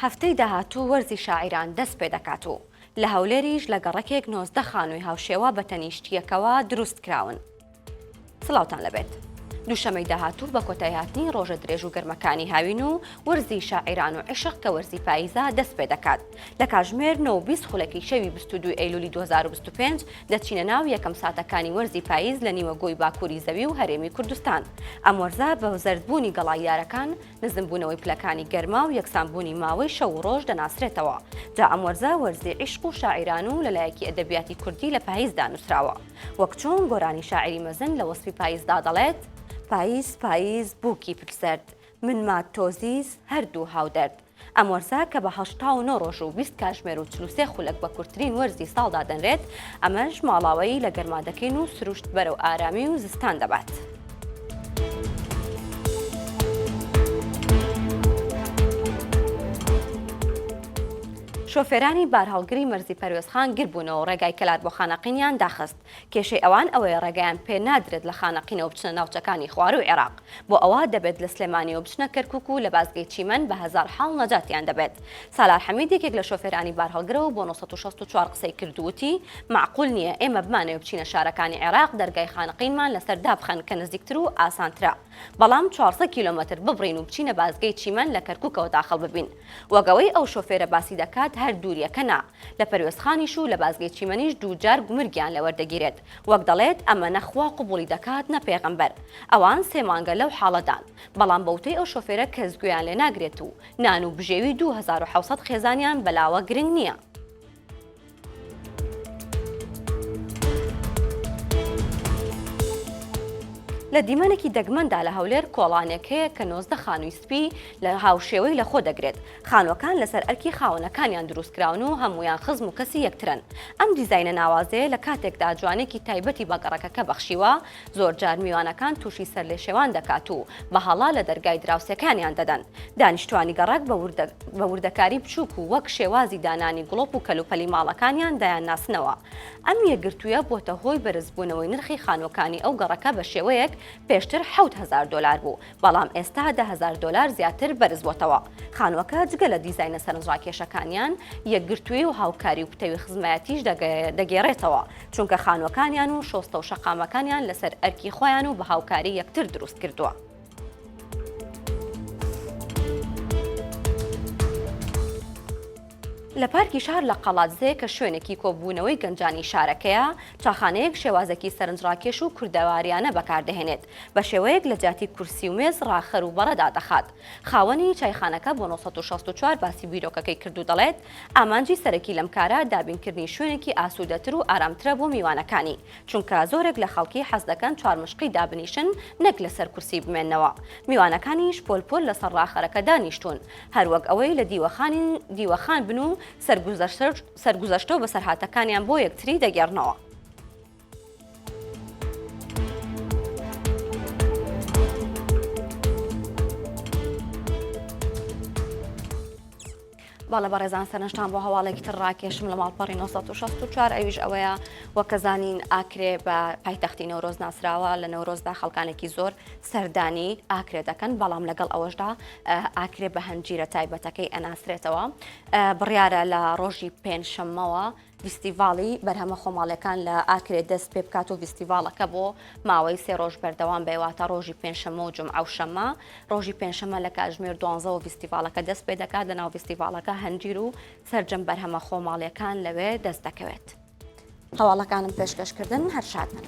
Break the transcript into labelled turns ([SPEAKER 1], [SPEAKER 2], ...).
[SPEAKER 1] هەفتەی داهاتوو وەرزی شاعیران دەست پێ دەکات و لە هەولێریش لە گەڕەکێک 19 خانووی هاوشێوە بە تەنیشتیەکەوە دروست کراون. سڵاوتان لەبێت. دووشەمەی داهاتوو بە کۆتایی هاتنی ڕۆژە درێژ و گەرمەکانی هاوین و وەرزی شاعیران و عشق کە وەرزی پاییزە دەست پێ دەکات. لە کاتژمێر 9:20 خولەکی شەوی 22 ئەیلولی 2025 دەچینە ناو یەکەم ساتەکانی وەرزی پاییز لە نیوەگۆی باکووری زەوی و هەرێمی کوردستان. ئەم وەرزە بە زەردبوونی گەڵای یارەکان، نزمبوونەوەی پلەکانی گەرما و یەکسانبوونی ماوەی شەو و ڕۆژ دەناسرێتەوە. جا ئەم وەرزە وەرزی عیشق و شاعیران و لەلایەکی ئەدەبیاتی کوردی لە پاییزدا نووسراوە. وەک چۆن گۆرانی شاعری مەزن لە وەسفی پاییزدا دەڵێت: پاییز پاییز بووکی پرسەرد، من مات تۆزیز هەردوو هاودەرد. ئەم وەرزە کە بە 89 ڕۆژ و 20 کاتژمێر و 43 خولەک بە کورتترین وەرزی ساڵدا دەنرێت، ئەمەش ماڵاوایی لە گەرما دەکەین و سروشت بەرەو ئارامی و زستان دەبات. شۆفێرانی بارهەڵگری مەرزی پەروێزخان گربوونەوە و ڕێگای کەلات بۆ خانەقینیان داخست. کێشەی ئەوان ئەوەیە ڕێگایان پێ نادرێت لە خانەقینەوە بچنە ناوچەکانی خوار و عێراق. بۆ ئەوە دەبێت لە سلێمانیەوە بچنە کەرکووک و لە بازگەی چیمەن بە 1000 حاڵ نەجاتیان دەبێت. سالار حەمید یەکێک لە شۆفێرانی بارهەڵگرەوە بۆ 964 قسەی کردووتی: معقول نییە ئێمە بمانەوە بچینە شارەکانی عێراق دەرگای خانەقینمان لەسەر دابخەن کە نزیکتر و ئاسانترە، بەڵام 400 کیلۆمەتر ببڕین و بچینە بازگەی چیمەن لە کەرکووکەوە داخڵ ببین. وەگەوەی ئەو شۆفێرە باسی دەکات هەر دووریەکە نا، لە پەروێزخانیش و لە بازگەی چیمەنیش دووجار گومرگیان لەوەردەگیرێت. وەک دەڵێت ئەمە نەخوا قوبوڵی دەکات نە پێغەمبەر. ئەوان 3 مانگە لەو حاڵەدان، بەڵام بەوتەی ئەو شۆفێرە کەس گوێیان لێ ناگرێت و نان و بژێوی 2700 خێزانیان بەلاوە گرنگ نییە. لە دیمەنێکی دەگمەندا لە هەولێر کۆڵانێک هەیە کە 19 خانووی سپی لە هاوشێوەی لە خۆ دەگرێت. خانوەکان لەسەر ئەرکی خاوەنەکانیان دروستکراون و هەمویان خزم و کەسی یەکترن. ئەم دیزاینە ناوازەیە لە کاتێکدا جوانێکی تایبەتی بە گەڕەکەکە بەخشیوە، زۆرجار میوانەکان تووشی سەر لێ شێوان دەکات و بەهەڵا لە دەرگای دراوسەکانیان دەدەن. دانیشتوانی گەڕک بە وردەکاری بچووک و وەک شێوازی دانانی گڵۆپ و کەلوپەلی ماڵەکانیان دایان ناسنەوە. ئەم یەکگرتوویە بۆتە هۆی بەرزبوونەوەی نرخی خانوەکانی ئەو گەڕەکە بە شێوەیەک پێشتر 7000 دلار بوو، بەڵام ئێستا 10,000 دلار زیاتر بەرز بۆتەوە. خانوەکە جگە لە دیزاینە سەرنجڕاکێشەکانیان، یەکگرتووی و هاوکاری و پتەوی خزمەتیش دەگێڕێتەوە، چونکە خانوەکانیان و شۆستە و شەقامەکانیان لەسەر ئەرکی خۆیان و بە هاوکاری یەکتر دروست کردووە. لە پارکی شار لە قەڵاتزێ کە شوێنێکی کۆبوونەوەی گەنجانی شارەکەیە، چاخانەیەک شێوازێکی سەرنجڕاکێش و کوردەواریانە بەکاردەهێنێت، بە شێوەیەک لە جاتی کورسی و مێز ڕاخەر و بەڕەدا دەخات. خاوەنی چایخانەکە بۆ 964 باسی بیرۆکەکەی کرد و دەڵێت ئامانجی سەرەکی لەم کارە دابینکردنی شوێنێکی ئاسوودەتر و ئارامترە بۆ میوانەکانی، چونکە زۆرێک لە خەڵکی حەز دەکەن چوارمشقی دابنیشن نەک لەسەر کورسی بمێننەوە. میوانەکانیش پۆل لەسەر ڕاخەرەکە دانیشتون، هەروەک ئەوەی لە دیوەخان بن و سەرگوزەشتە و بەسەرهاتەکانیان بۆ یەکتری دەگێڕنەوە. باڵە بەڕێزان سەرنجتان بۆ هەواڵێکی تر ڕاکێشم لە ماڵپەڕی 964 ئەویش ئەوەیە وەکەزانین ئاکرێ بە پایتەختی نەورۆز ناسراوە. لە نەورۆزدا خەڵکانێکی زۆر سەردانی ئاکرێ دەکەن، بەڵام لەگەڵ ئەوەشدا ئاکرێ بە هەنجیرە تایبەتەکەی ئەناسرێتەوە. بڕیارە لە ڕۆژی پێنجشەممەوە فیستیڤاڵی بەرهەمە خۆماڵیەکان لە ئاکرێ دەست پێ بکات و فیستیڤاڵەکە بۆ ماوەی 3 ڕۆژ بەردەوام بێواتە ڕۆژی پێنجشەممە و جومعە و شەممە. ڕۆژی پێنجشەممە لە کاتژمێر 12 فیستیڤاڵەکە دەست پێ دەکات. لەناو فیستیڤاڵەکە هەنجیر و سەرجەم بەرهەمە خۆماڵیەکان لەوێ دەست دەکەوێت. هەواڵەکانم پێشکەشکردن هەر شادن.